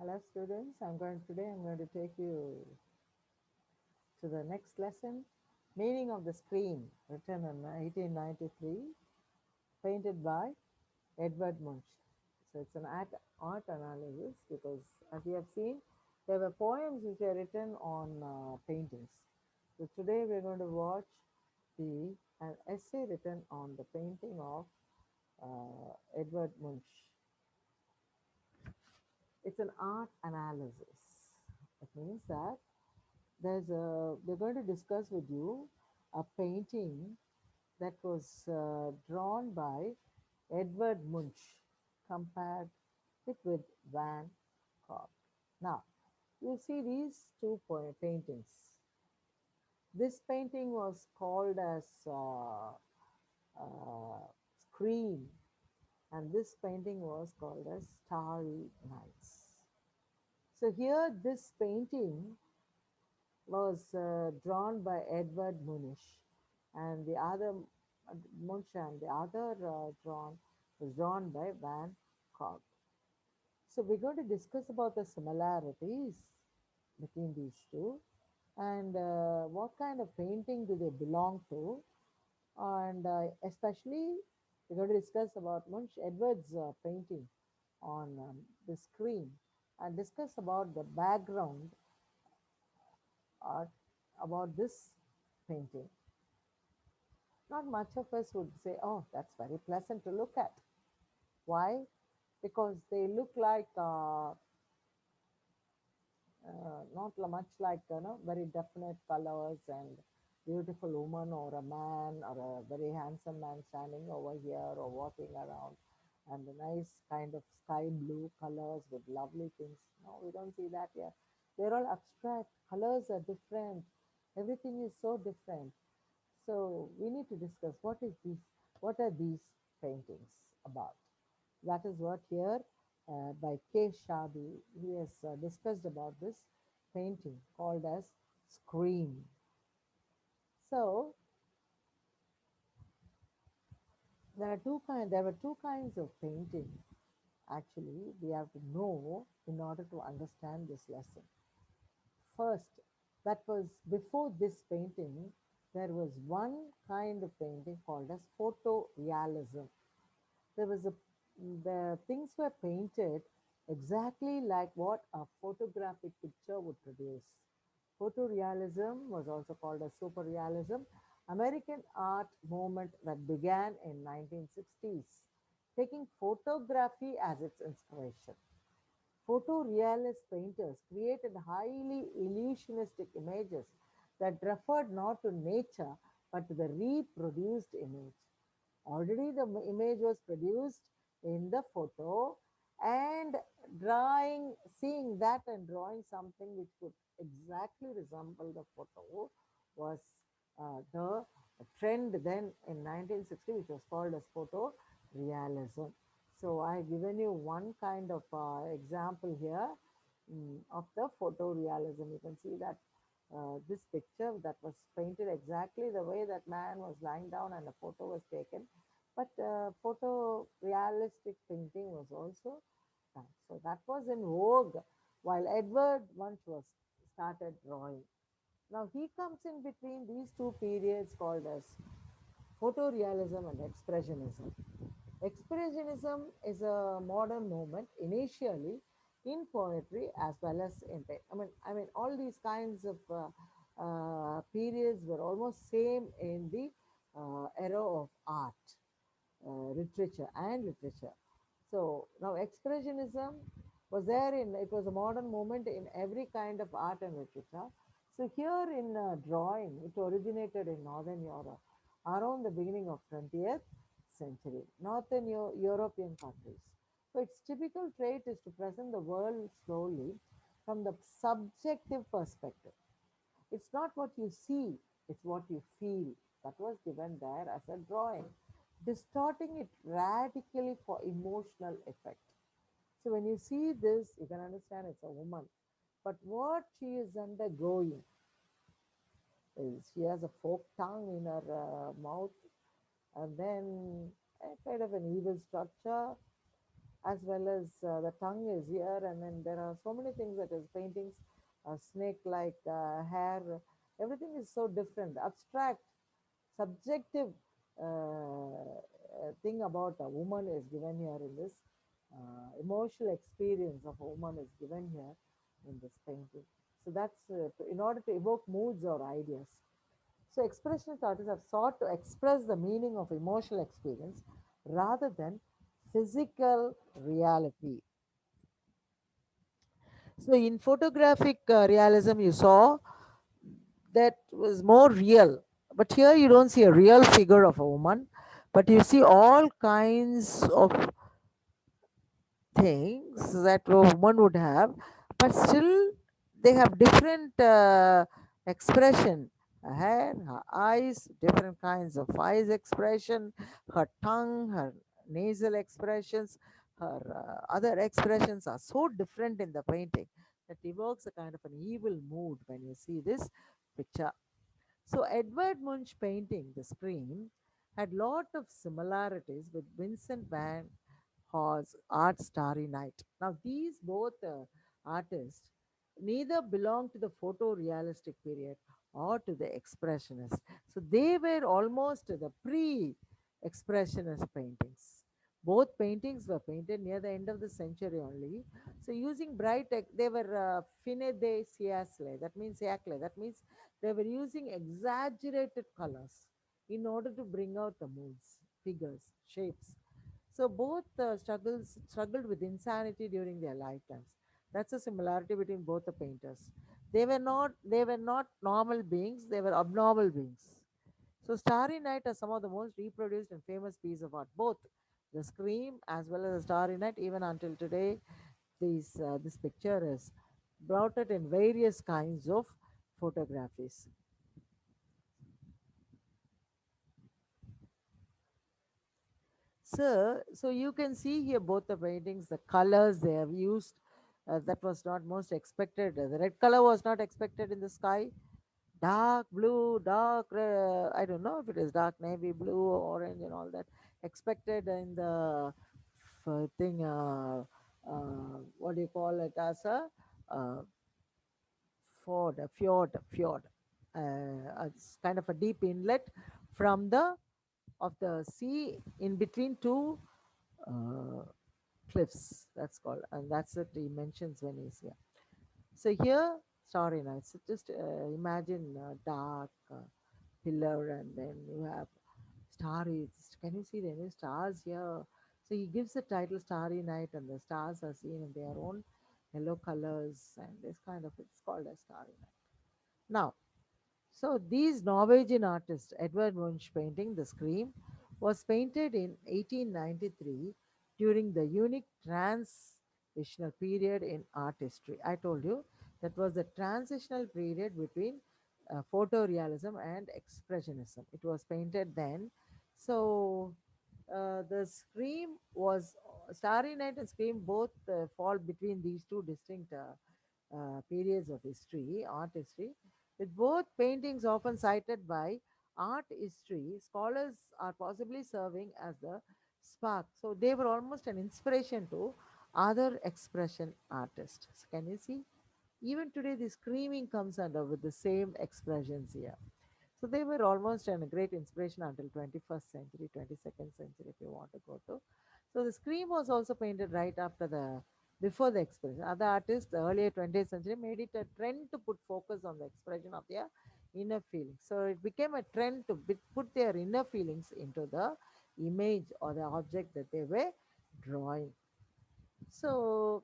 Hello students, I'm going to take you to the next lesson. Meaning of the Scream, written in 1893, painted by Edward Munch. So it's an art analysis because as we have seen, there were poems which were written on paintings. So today we're going to watch an essay written on the painting of Edward Munch. It's an art analysis. It means that we're going to discuss with you a painting that was drawn by Edward Munch, compared it with Van Gogh. Now, you see these two paintings. This painting was called as Scream, and this painting was called as Starry Nights. So here, this painting was drawn by Edward Munch, and the other Munch and the other drawn was drawn by Van Gogh. So we're going to discuss about the similarities between these two, and what kind of painting do they belong to, and especially we're going to discuss about Munch Edward's painting on the screen, and discuss about the background art about this painting. Not much of us would say, oh, that's very pleasant to look at. Why? Because they look like not much like very definite colors and beautiful woman or a man or a very handsome man standing over here or walking around, and the nice kind of sky blue colors with lovely things. No, we don't see that here. They're all abstract. Colors are different. Everything is so different. So we need to discuss what are these paintings about. That is what here by K.Shabi, he has discussed about this painting called as Scream. So there were two kinds of painting. Actually, we have to know in order to understand this lesson. First, that was before this painting, there was one kind of painting called as photorealism. There was a The things were painted exactly like what a photographic picture would produce. Photorealism was also called as superrealism, American art movement that began in 1960s, taking photography as its inspiration. Photorealist painters created highly illusionistic images that referred not to nature but to the reproduced image. Already the image was produced in the photo, and seeing that and drawing something which could exactly resemble the photo was the trend then in 1960, which was called as photorealism. So I have given you one kind of example here of the photorealism. You can see that this picture that was painted exactly the way that man was lying down and a photo was taken. But photorealistic painting was also done. So that was in vogue while Edward Munch was started drawing. Now he comes in between these two periods called as photorealism and expressionism. Expressionism is a modern movement initially in poetry as well as in I mean all these kinds of periods were almost same in the era of art, literature. So now expressionism was there in it was a modern movement in every kind of art and literature. So here in drawing, it originated in Northern Europe around the beginning of 20th century, Northern European countries. So its typical trait is to present the world slowly from the subjective perspective. It's not what you see, it's what you feel. That was given there as a drawing, distorting it radically for emotional effect. So when you see this, you can understand it's a woman. But what she is undergoing is she has a forked tongue in her mouth, and then a kind of an evil structure, as well as the tongue is here, and then there are so many things that is paintings, snake like hair, everything is so different, abstract, subjective thing about a woman is given here in this emotional experience of a woman is given here in this painting. So that's in order to evoke moods or ideas. So expressionist artists have sought to express the meaning of emotional experience rather than physical reality. So in photographic realism, you saw that was more real. But here you don't see a real figure of a woman, but you see all kinds of things that a woman would have, but still they have different expression. Her hair, her eyes, different kinds of eyes expression, her tongue, her nasal expressions, her other expressions are so different in the painting that evokes a kind of an evil mood when you see this picture. So Edward Munch painting, The Scream, had lot of similarities with Vincent van Gogh's art Starry Night. Now these both artists neither belong to the photorealistic period or to the expressionist. So they were almost the pre-expressionist paintings. Both paintings were painted near the end of the century only. So using they were fine de siècle. That means siècle. That means they were using exaggerated colors in order to bring out the moods, figures, shapes. So both struggled with insanity during their lifetimes. That's a similarity between both the painters. They were not normal beings, they were abnormal beings. So Starry Night are some of the most reproduced and famous pieces of art. Both the Scream as well as the Starry Night, even until today, this picture is brought out in various kinds of photographies. So you can see here both the paintings, the colors they have used. That was not most expected. The red color was not expected in the sky. Dark blue, I don't know if it is dark navy blue or orange and all that. Expected in the thing, what do you call it as a uh, fjord. It's kind of a deep inlet from the of the sea in between two uh, cliffs. That's called, and that's it. He mentions when he's here. So here, Starry Night. So just imagine a dark pillar, and then you have starry. Can you see any stars here? So he gives the title Starry Night, and the stars are seen in their own yellow colors, and this kind of it's called as Starry Night. Now, so these Norwegian artist Edvard Munch painting The Scream was painted in 1893 during the unique transitional period in art history. I told you that was the transitional period between photorealism and expressionism. It was painted then. So the Scream was Starry Night and Scream both fall between these two distinct periods of history, art history, with both paintings often cited by art history scholars are possibly serving as the spark. So they were almost an inspiration to other expression artists. So can you see? Even today, the screaming comes under with the same expressions here. So they were almost a great inspiration until 21st century, 22nd century, if you want to go to. So the scream was also painted right after the before the expression. Other artists, the earlier 20th century, made it a trend to put focus on the expression of their inner feelings. So it became a trend to put their inner feelings into the image or the object that they were drawing. So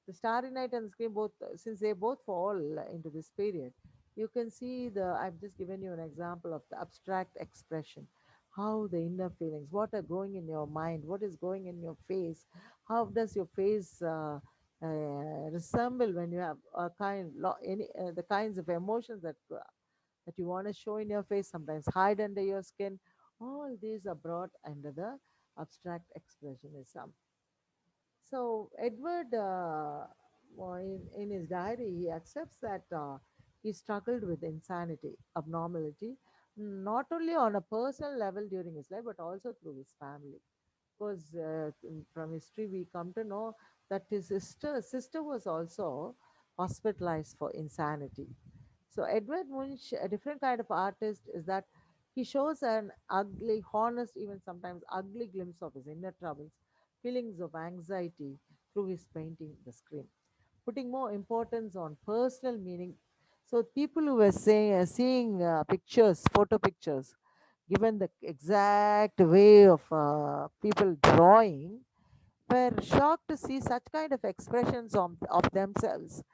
the Starry Night and the Scream both, since they both fall into this period, you can see the. I've just given you an example of the abstract expression, how the inner feelings, what are going in your mind, what is going in your face, how does your face resemble when you have the kinds of emotions that you want to show in your face, sometimes hide under your skin. All these are brought under the abstract expressionism. So Edward, in his diary, he accepts that he struggled with insanity, abnormality, not only on a personal level during his life, but also through his family. was from history we come to know that his sister was also hospitalized for insanity. So Edward Munch, a different kind of artist, is that he shows an ugly, honest, even sometimes ugly glimpse of his inner troubles, feelings of anxiety through his painting, The Scream, putting more importance on personal meaning. So people who were seeing pictures, photo pictures, given the exact way of people drawing, were shocked to see such kind of expressions of themselves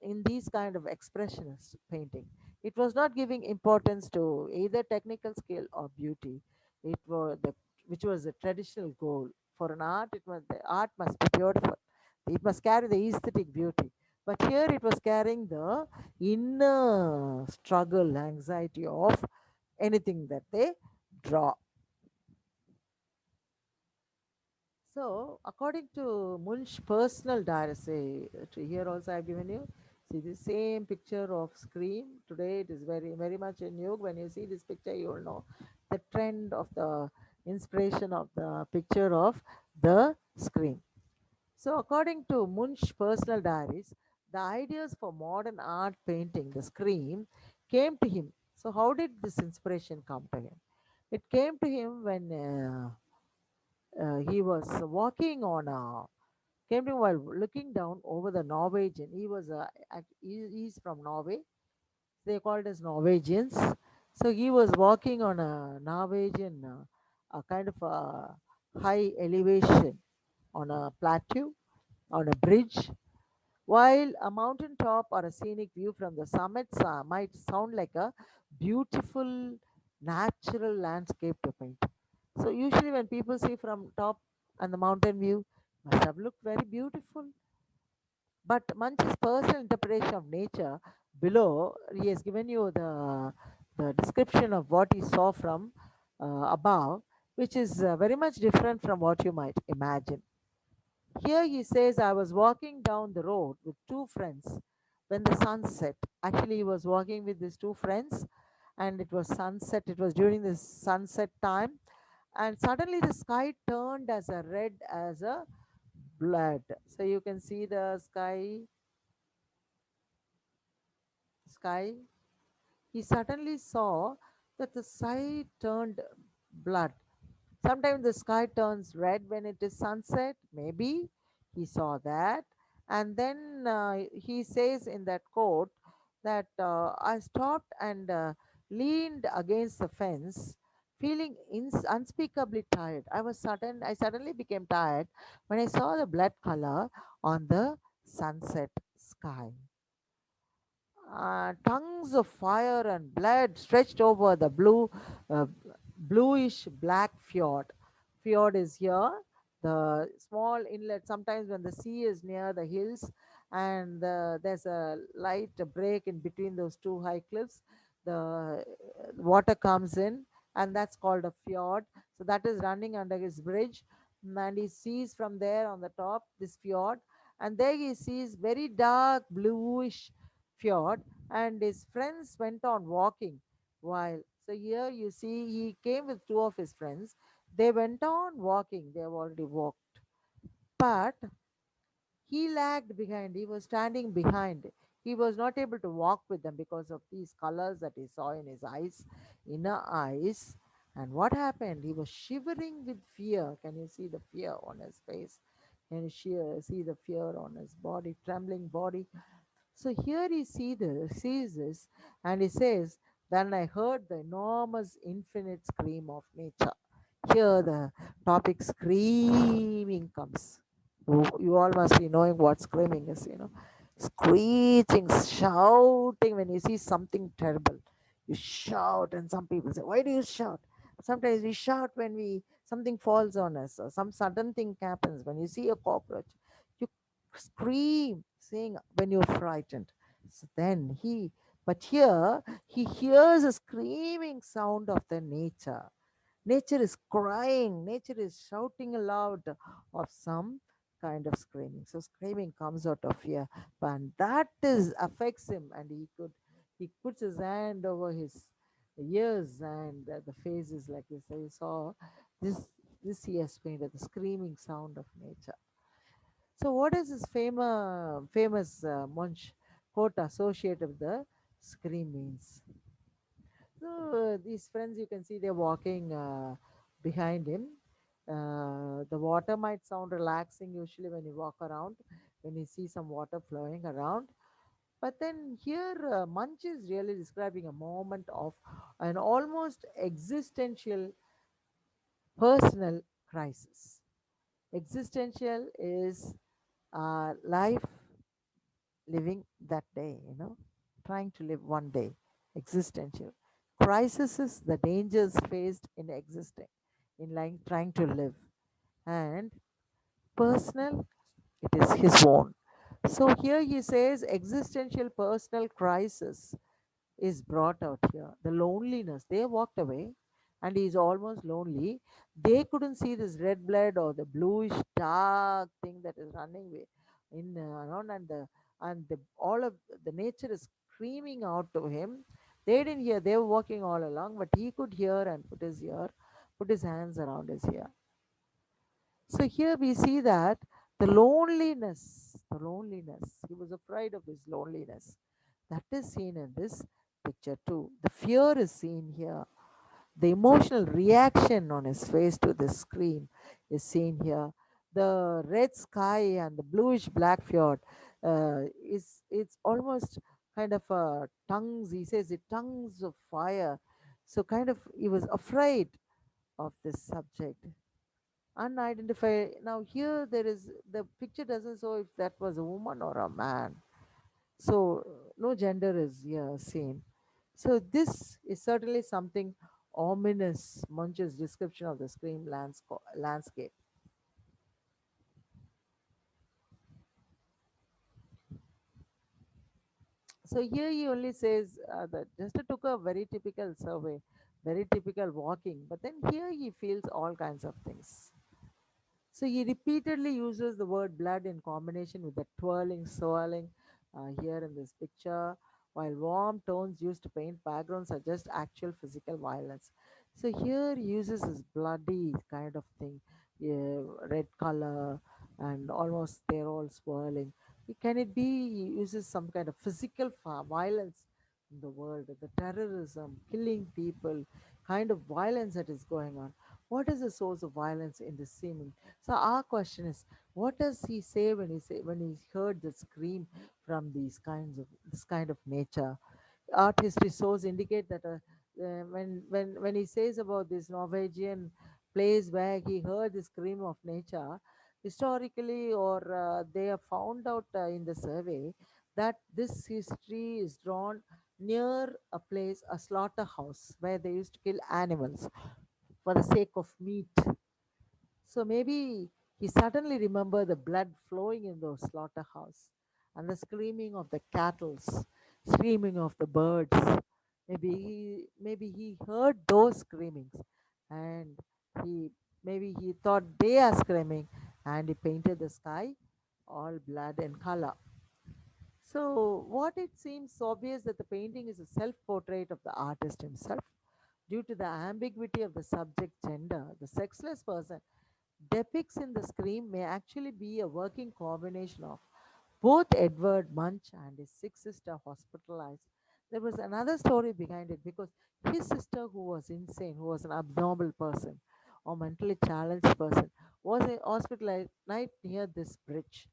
in these kind of expressionist painting. It was not giving importance to either technical skill or beauty. It was the which was a traditional goal for an art. It was the art must be beautiful. It must carry the aesthetic beauty. But here it was carrying the inner struggle, anxiety of anything that they draw. So, according to Munch's personal diary, say here also I've given you, see the same picture of Scream. Today it is very, very much in vogue. When you see this picture, you will know the trend of the inspiration of the picture of the Scream. So, according to Munch's personal diaries, the ideas for modern art painting, the Scream, came to him. So, how did this inspiration come to him? It came to him when he was walking on a came to him while looking down over the Norwegian. He was he's from Norway. They called as Norwegians. So he was walking on a Norwegian, a kind of a high elevation on a plateau, on a bridge, while a mountain top or a scenic view from the summits might sound like a beautiful natural landscape to paint. So usually when people see from top and the mountain view, must have looked very beautiful. But Munch's personal interpretation of nature below, he has given you the description of what he saw from above, which is very much different from what you might imagine. Here he says, I was walking down the road with two friends when the sun set. Actually, he was walking with his two friends and it was sunset. It was during the sunset time. And suddenly the sky turned as a red as a blood. So you can see the sky. He suddenly saw that the sky turned blood. Sometimes the sky turns red when it is sunset. Maybe he saw that. And then he says in that quote that I stopped and leaned against the fence, feeling unspeakably tired. I suddenly became tired when I saw the blood color on the sunset sky. Tongues of fire and blood stretched over the uh, bluish black fjord. Fjord is here, the small inlet. Sometimes when the sea is near the hills and there's a light break in between those two high cliffs, the water comes in, and that's called a fjord. So that is running under his bridge, and he sees from there on the top this fjord, and there he sees very dark bluish fjord, and his friends went on walking while. So here you see he came with two of his friends. They went on walking. They have already walked. But he lagged behind. He was standing behind. He was not able to walk with them because of these colors that he saw in his eyes, inner eyes. And what happened? He was shivering with fear. Can you see the fear on his face? Can you see the fear on his body, trembling body? So here he sees this, and he says, then I heard the enormous infinite scream of nature. Here the topic screaming comes. You all must be knowing what screaming is, Screeching, shouting when you see something terrible. You shout, and some people say, why do you shout? Sometimes we shout when we something falls on us or some sudden thing happens. When you see a cockroach, you scream, saying when you're frightened. So then but here he hears a screaming sound of the nature. Nature is crying, nature is shouting aloud of some kind of screaming. So screaming comes out of fear, and that is affects him, and he puts his hand over his ears, and the face is like this. So you saw this This he has painted the screaming sound of nature. So, what is this famous Munch quote associated with the scream means? So, these friends you can see they're walking behind him. The water might sound relaxing usually when you walk around, when you see some water flowing around. But then here, Munch is really describing a moment of an almost existential personal crisis. Existential is life living that day, trying to live one day. Existential. Crisis is the dangers faced in existing, in like trying to live. And personal, it is his own. So here he says existential personal crisis is brought out here. The loneliness. They walked away and he's almost lonely. They couldn't see this red blood or the bluish dark thing that is running in around, and all of the nature is screaming out to him. They didn't hear. They were walking all along, but he could hear and put his hands around his ear. So here we see that the loneliness, he was afraid of his loneliness. That is seen in this picture too. The fear is seen here. The emotional reaction on his face to the scream is seen here. The red sky and the bluish black fjord is it's almost kind of tongues. He says it tongues of fire. So kind of he was afraid of this subject. Unidentified. Now here there is the picture doesn't show if that was a woman or a man. So no gender is here seen. So this is certainly something ominous. Munch's description of the landscape. So here he only says that just took a very typical survey, very typical walking, but then here he feels all kinds of things. So he repeatedly uses the word blood in combination with the twirling, swirling here in this picture, while warm tones used to paint backgrounds suggest actual physical violence. So here he uses this bloody kind of thing, yeah, red color, and almost they're all swirling. Can it be he uses some kind of physical violence in the world, the terrorism, killing people, kind of violence that is going on? What is the source of violence in this scene? So our question is, what does he say when he heard the scream from this kind of nature? Art history source indicate that when he says about this Norwegian place where he heard the scream of nature, historically or they have found out in the survey that this history is drawn near a place, a slaughterhouse where they used to kill animals for the sake of meat. So maybe he suddenly remembered the blood flowing in those slaughterhouse and the screaming of the cattle, screaming of the birds. Maybe he heard those screamings, and he maybe he thought they are screaming, and he painted the sky all blood and color. So what it seems obvious that the painting is a self-portrait of the artist himself. Due to the ambiguity of the subject gender, the sexless person depicts in the scream may actually be a working combination of both Edward Munch and his sick sister hospitalized. There was another story behind it because his sister, who was insane, who was an abnormal person or mentally challenged person, was hospitalized night near this bridge.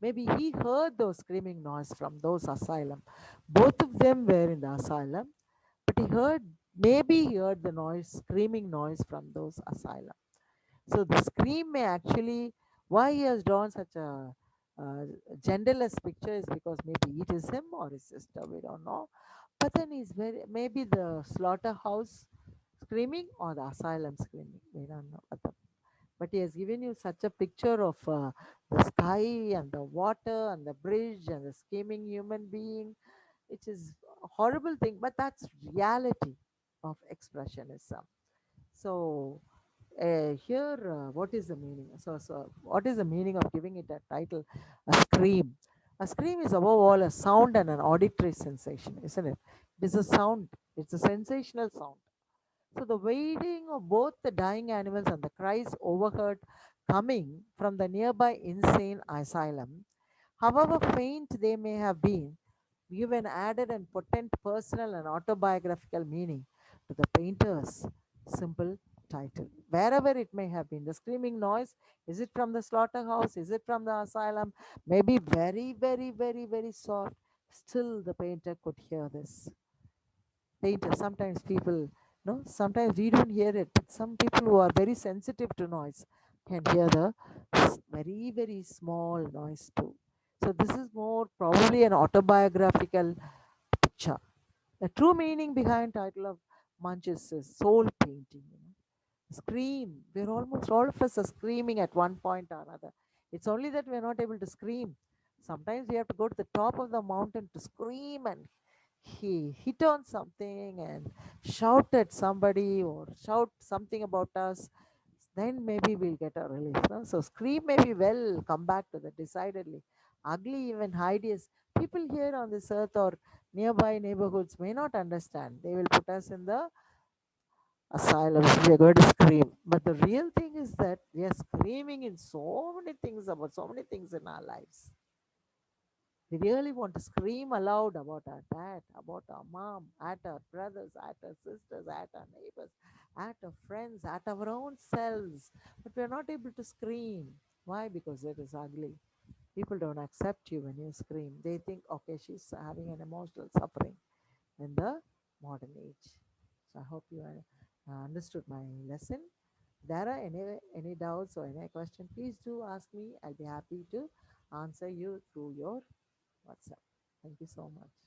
Maybe he heard those screaming noise from those asylum. Both of them were in the asylum, but maybe he heard the noise, screaming noise from those asylum. So the scream may actually, why he has drawn such a genderless picture is because maybe it is him or his sister, we don't know. But then maybe the slaughterhouse screaming or the asylum screaming, we don't know. But he has given you such a picture of the sky and the water and the bridge and the screaming human being, which is a horrible thing, but that's reality of expressionism. So here, what is the meaning? So, what is the meaning of giving it a title, a scream? A scream is above all a sound and an auditory sensation, isn't it? It is a sound. It's a sensational sound. So the wailing of both the dying animals and the cries overheard coming from the nearby insane asylum, however faint they may have been, give an added and potent personal and autobiographical meaning to the painter's simple title. Wherever it may have been, the screaming noise, is it from the slaughterhouse? Is it from the asylum? Maybe very, very, very, very soft. Still, the painter could hear this. Painter, sometimes people, no, sometimes we don't hear it, but some people who are very sensitive to noise can hear the very, very small noise too. So, this is more probably an autobiographical picture. The true meaning behind title of Munch's is soul painting. Scream. We're almost all of us are screaming at one point or another. It's only that we're not able to scream. Sometimes we have to go to the top of the mountain to scream and he hit on something and shout at somebody or shout something about us. Then maybe we'll get a relief. No? So scream maybe well come back to the decidedly. Ugly, even hideous. People here on this earth or nearby neighborhoods may not understand. They will put us in the asylums. We are going to scream. But the real thing is that we are screaming in so many things about so many things in our lives. We really want to scream aloud about our dad, about our mom, at our brothers, at our sisters, at our neighbors, at our friends, at our own selves. But we're not able to scream. Why? Because it is ugly. People don't accept you when you scream. They think, okay, she's having an emotional suffering in the modern age. So I hope you understood my lesson. If there are any doubts or any question, please do ask me. I'll be happy to answer you through your WhatsApp. Thank you so much.